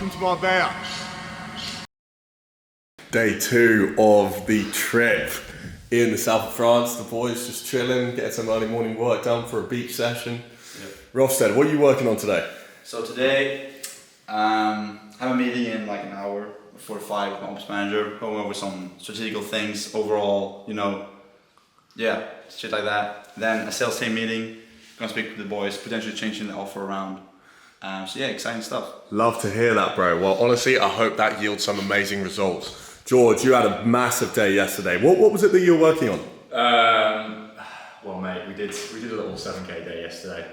welcome to Marbella. Day 2 of the trip in the south of France. The boys just chilling, getting some early morning work done for a beach session. Yep. Rofstead, what are you working on today? So today, I have a meeting in like an hour, 45 with my ops manager, going over some strategical things, overall, shit like that. Then a sales team meeting, gonna speak with the boys, potentially changing the offer around. Exciting stuff. Love to hear that, bro. Well, honestly, I hope that yields some amazing results. George, you had a massive day yesterday. What was it that you were working on? Well, mate, we did a little 7K day yesterday.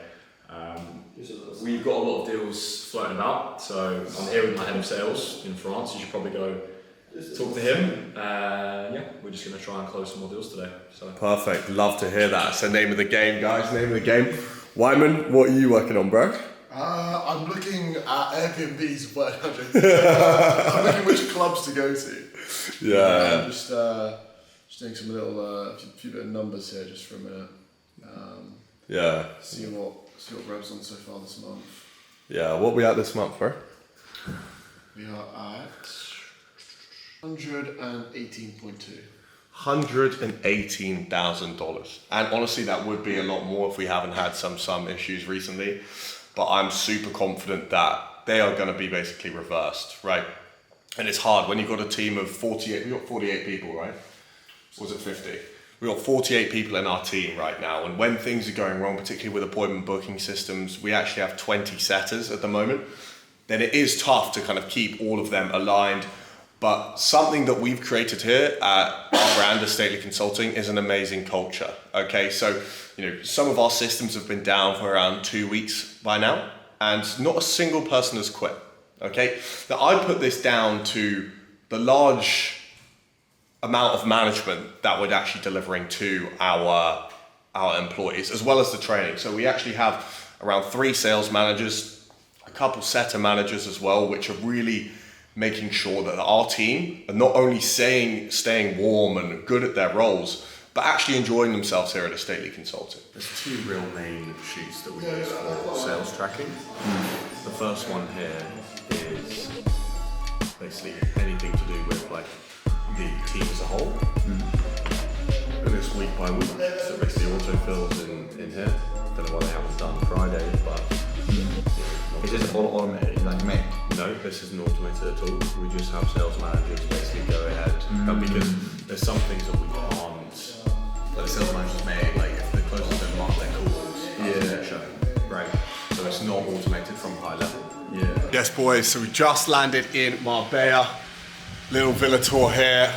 We've got a lot of deals floating about, so I'm here with my head of sales in France. You should probably go talk to him. We're just going to try and close some more deals today. So. Perfect. Love to hear that. It's the name of the game, guys. Name of the game. Wyman, what are you working on, bro? I'm looking at Airbnbs, but I'm looking which clubs to go to. Yeah. I'm just doing some little few bit of numbers here, just for a minute. See what Reb's on so far this month. Yeah. What are we at this month, bro? We are at 118.2. $118,000. And honestly, that would be a lot more if we haven't had some issues recently. But I'm super confident that they are going to be basically reversed, right? And it's hard when you've got a team of 48, we've got 48 people, right? Or was it 50? We've got 48 people in our team right now. And when things are going wrong, particularly with appointment booking systems, we actually have 20 setters at the moment. Then it is tough to kind of keep all of them aligned. But something that we've created here at our brand, Stately Consulting, is an amazing culture. Okay, so some of our systems have been down for around 2 weeks by now, and not a single person has quit. Okay, now I put this down to the large amount of management that we're actually delivering to our employees, as well as the training. So we actually have around 3 sales managers, a couple setter managers as well, which are really making sure that our team are not only staying warm and good at their roles, but actually enjoying themselves here at Stately Consulting. There's 2 real main sheets that we use for sales tracking. The first one here is basically anything to do with like the team as a whole. And it's week by week, so basically autofills in here. Don't know why they haven't done Friday, but Is this all automated, like me? no, this isn't automated at all. We just have sales managers basically go ahead, because there's some things that we can't, like the sales managers may, like if the closers don't mark their calls, they're shown, right? So it's not automated from high level. Yeah. Yes, boys, so we just landed in Marbella. Little villa tour here.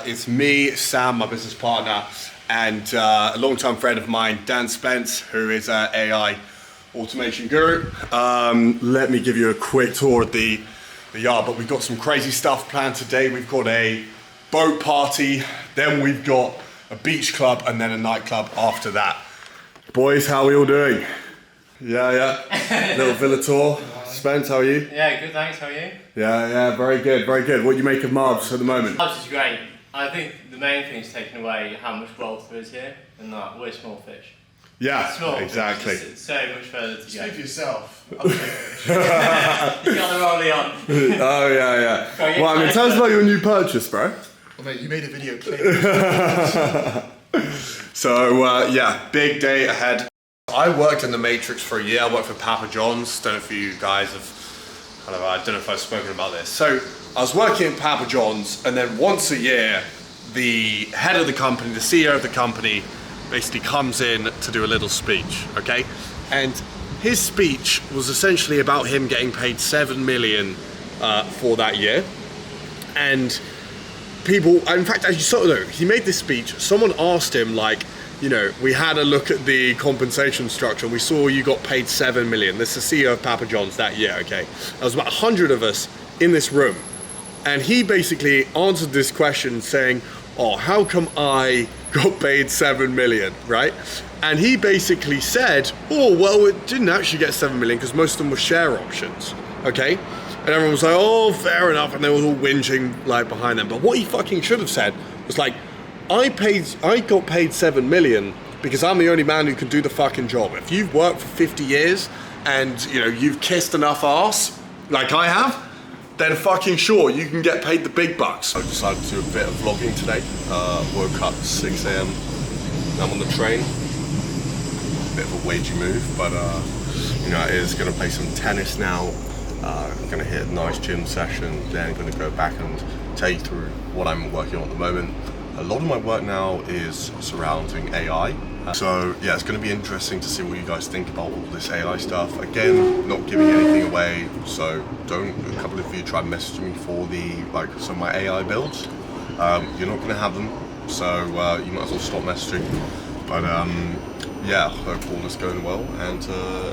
It's me, Sam, my business partner, and a long-time friend of mine, Dan Spence, who is an AI automation guru. Let me give you a quick tour of the yard, but we've got some crazy stuff planned today. We've got a boat party, then we've got a beach club, and then a nightclub after that. Boys, how are we all doing? Yeah. Little villa tour. Spence, how are you? Yeah, good, thanks. How are you? Yeah, very good. What do you make of Marbs at the moment? Marbs is great. I think the main thing is taking away how much wealth there is here, and that we're small fish. Yeah, Small exactly. Fish, it's so much further to go. Speak for yourself. You got the rollie on. Oh yeah. Well, I mean, tell us about your new purchase, bro. Well, mate, you made a video clip. So big day ahead. I worked in the Matrix for a year. I worked for Papa John's. Don't know if you guys have I don't know if I've spoken about this. So I was working at Papa John's, and then once a year, the head of the company, the CEO of the company, basically comes in to do a little speech, okay? And his speech was essentially about him getting paid 7 million for that year. And people, in fact, as you saw, though, he made this speech, someone asked him, like, we had a look at the compensation structure and we saw you got paid 7 million. This is the CEO of Papa John's that year, okay? There was about 100 of us in this room. And he basically answered this question saying, how come I got paid 7 million, right? And he basically said, it didn't actually get 7 million because most of them were share options, okay? And everyone was like, fair enough. And they were all whinging like behind them. But what he fucking should have said was like, I got paid 7 million because I'm the only man who can do the fucking job. If you've worked for 50 years and you've kissed enough ass like I have, then fucking sure, you can get paid the big bucks. I decided to do a bit of vlogging today. Woke up 6 AM, I'm on the train. Bit of a wagey move, but you know, it is gonna play some tennis now. I'm gonna hit a nice gym session, then I'm gonna go back and tell you through what I'm working on at the moment. A lot of my work now is surrounding AI. So yeah, it's going to be interesting to see what you guys think about all this AI stuff. Again, not giving anything away, so don't, a couple of you try and message me for some of my AI builds. You're not going to have them, so you might as well stop messaging. But yeah, hope all is going well, and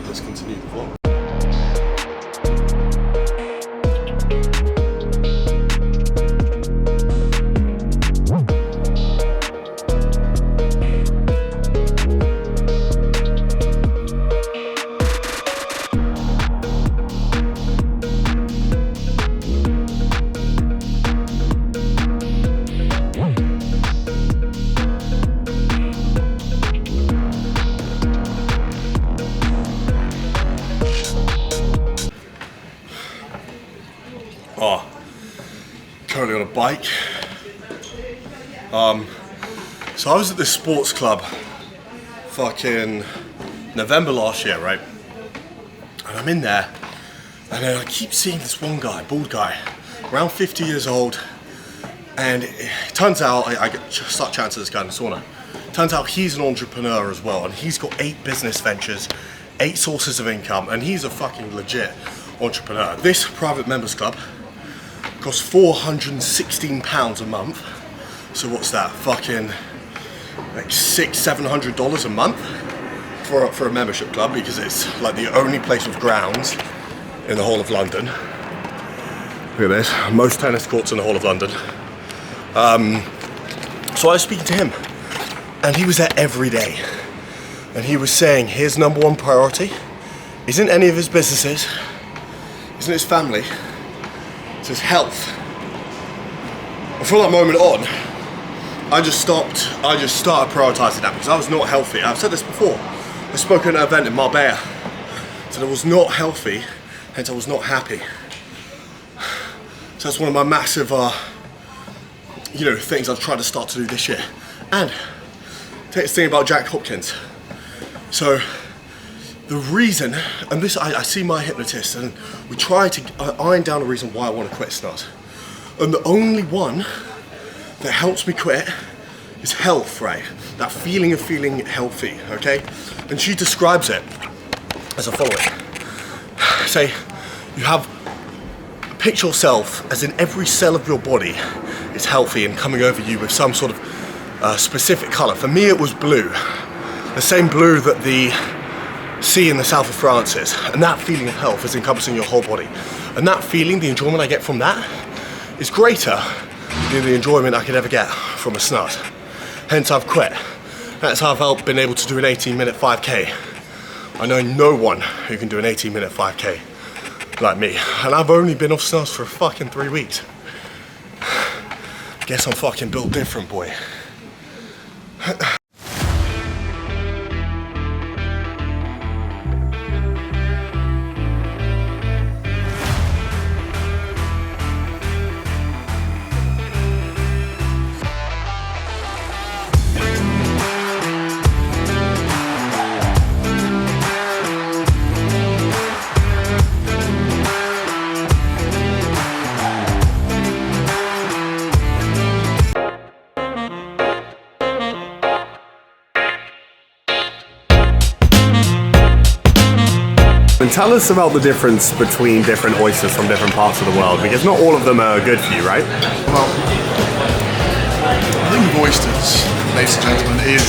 let's continue the vlog. Oh, currently on a bike. So I was at this sports club fucking November last year, right? And I'm in there, and then I keep seeing this one guy, bald guy, around 50 years old, and it turns out, I start chatting to this guy in the sauna. Turns out he's an entrepreneur as well, and he's got 8 business ventures, 8 sources of income, and he's a fucking legit entrepreneur. This private members club costs £416 a month. So what's that? Fucking like $600-700 a month for a membership club, because it's like the only place with grounds in the whole of London. Look at this, most tennis courts in the whole of London. So I was speaking to him, and he was there every day, and he was saying his number one priority isn't any of his businesses, isn't his family, it's his health. And from that moment on, I just started prioritizing that, because I was not healthy. I've said this before. I spoke at an event in Marbella, so I was not healthy, hence I was not happy. So that's one of my massive, things I've tried to start to do this year. And take this thing about Jack Hopkins. So the reason, and this, I see my hypnotist, and we try to iron down the reason why I want to quit snot. And the only one that helps me quit is health, right? That feeling of feeling healthy, okay? And she describes it as the following. Say, picture yourself as in every cell of your body is healthy and coming over you with some sort of specific color. For me, it was blue. The same blue that the sea in the south of France is. And that feeling of health is encompassing your whole body. And that feeling, the enjoyment I get from that, is greater than the enjoyment I could ever get from a snut. Hence I've quit. That's how I've been able to do an 18-minute 5K. I know no one who can do an 18-minute 5K like me. And I've only been off snuts for fucking 3 weeks. Guess I'm fucking built different, boy. And tell us about the difference between different oysters from different parts of the world, because not all of them are good for you, right? Well, I think with oysters, ladies and gentlemen, it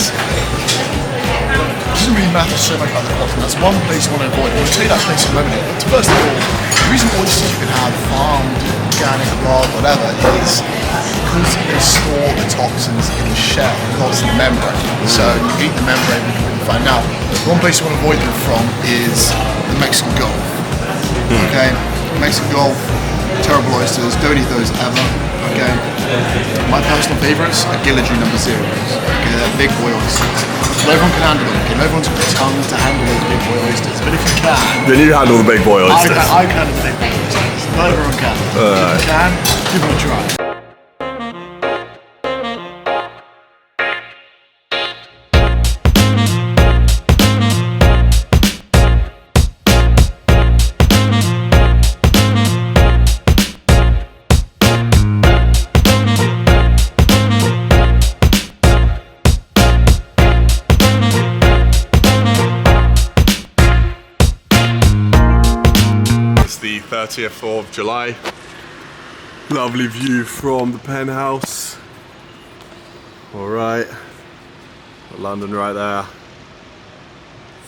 doesn't really matter so much about the quality. That's one place you want to avoid. We'll tell you that place in a moment. But first of all, the reason oysters you can have farmed, organic, raw, whatever, is because they store the toxins in the shell, not in the membrane. So you eat the membrane, we can really find out. One place you want to avoid them from is the Mexican Gulf. Okay, Mexican Gulf, terrible oysters, don't eat those ever. Okay, my personal favourites are Gilligan number 0s. Okay, they're big boy oysters. Not everyone can handle them. Okay, not everyone's got the tongue to handle those big boy oysters, but if you can, Then you handle the big boy oysters. I can handle the big boy oysters. Not everyone can. If you can, give it a try. The 30th of July. Lovely view from the penthouse. Alright. London right there.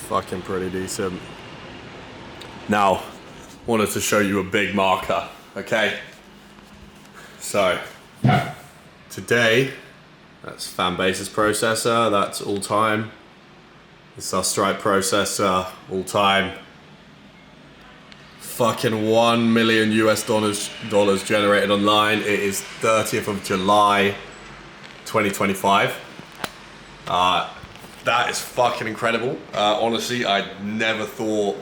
Fucking pretty decent. Now, wanted to show you a big marker, okay? So, today, that's fan basis processor, that's all time. It's our Stripe processor, all time. Fucking 1 million US dollars generated online. It is 30th of July 2025. That is fucking incredible. Honestly, I never thought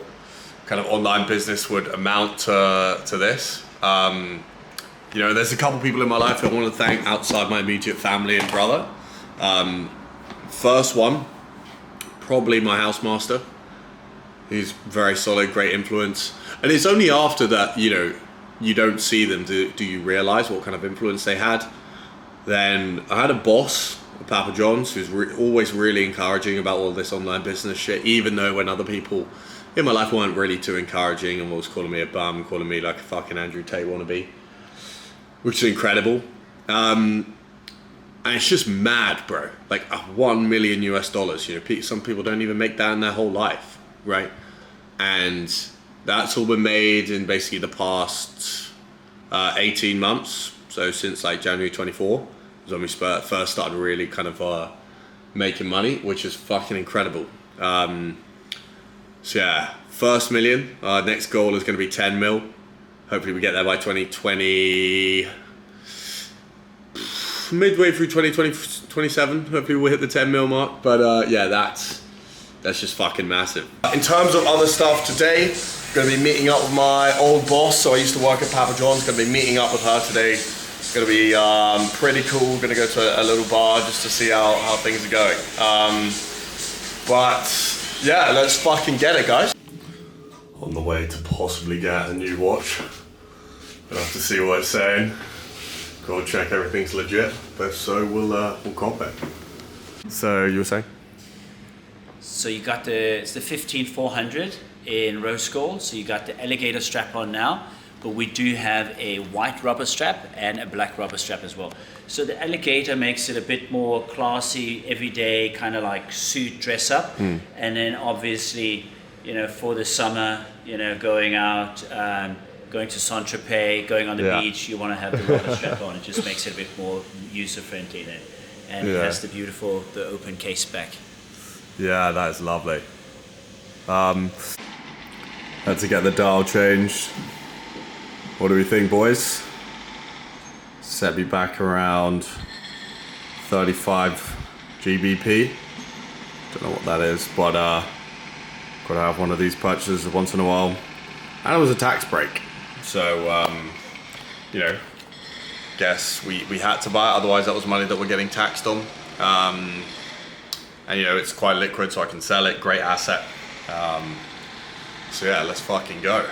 kind of online business would amount to this. You know, there's a couple people in my life I want to thank outside my immediate family and brother. First one, probably my housemaster. He's very solid, great influence. And it's only after that, you know, you don't see them, do you realize what kind of influence they had. Then I had a boss at Papa John's who's always really encouraging about all this online business shit, even though when other people in my life weren't really too encouraging and was calling me a bum, calling me like a fucking Andrew Tate wannabe, which is incredible. And it's just mad, bro. Like $1 million US dollars, you know, some people don't even make that in their whole life, right? And that's all been made in basically the past 18 months. So since like January 24 was when we first started really kind of making money, which is fucking incredible. So yeah, first million. Next goal is going to be 10 mil. Hopefully we get there by 2020, midway through 2027. Hopefully we'll hit the 10 mil mark. But yeah, that's just fucking massive. In terms of other stuff today, gonna be meeting up with my old boss. So I used to work at Papa John's, gonna be meeting up with her today. It's gonna be pretty cool. Gonna go to a little bar just to see how things are going. But yeah, let's fucking get it, guys. On the way to possibly get a new watch. Gonna have to see what it's saying. Go check everything's legit. But if so, we'll cop it. So you were saying? So you got it's the 15400 in rose gold. So you got the alligator strap on now, but we do have a white rubber strap and a black rubber strap as well. So the alligator makes it a bit more classy, everyday, kind of like suit dress up. And then obviously, you know, for the summer, you know, going out, going to Saint-Tropez, going on the beach, you want to have the rubber strap on. It just makes it a bit more user friendly then. And it has the open case back. Yeah, that is lovely. Had to get the dial changed. What do we think, boys? Set me back around 35 GBP. Don't know what that is, but gotta have one of these purchases once in a while. And it was a tax break, so you know, guess we had to buy it. Otherwise, that was money that we're getting taxed on. And you know, it's quite liquid, so I can sell it. Great asset. So yeah, let's fucking go.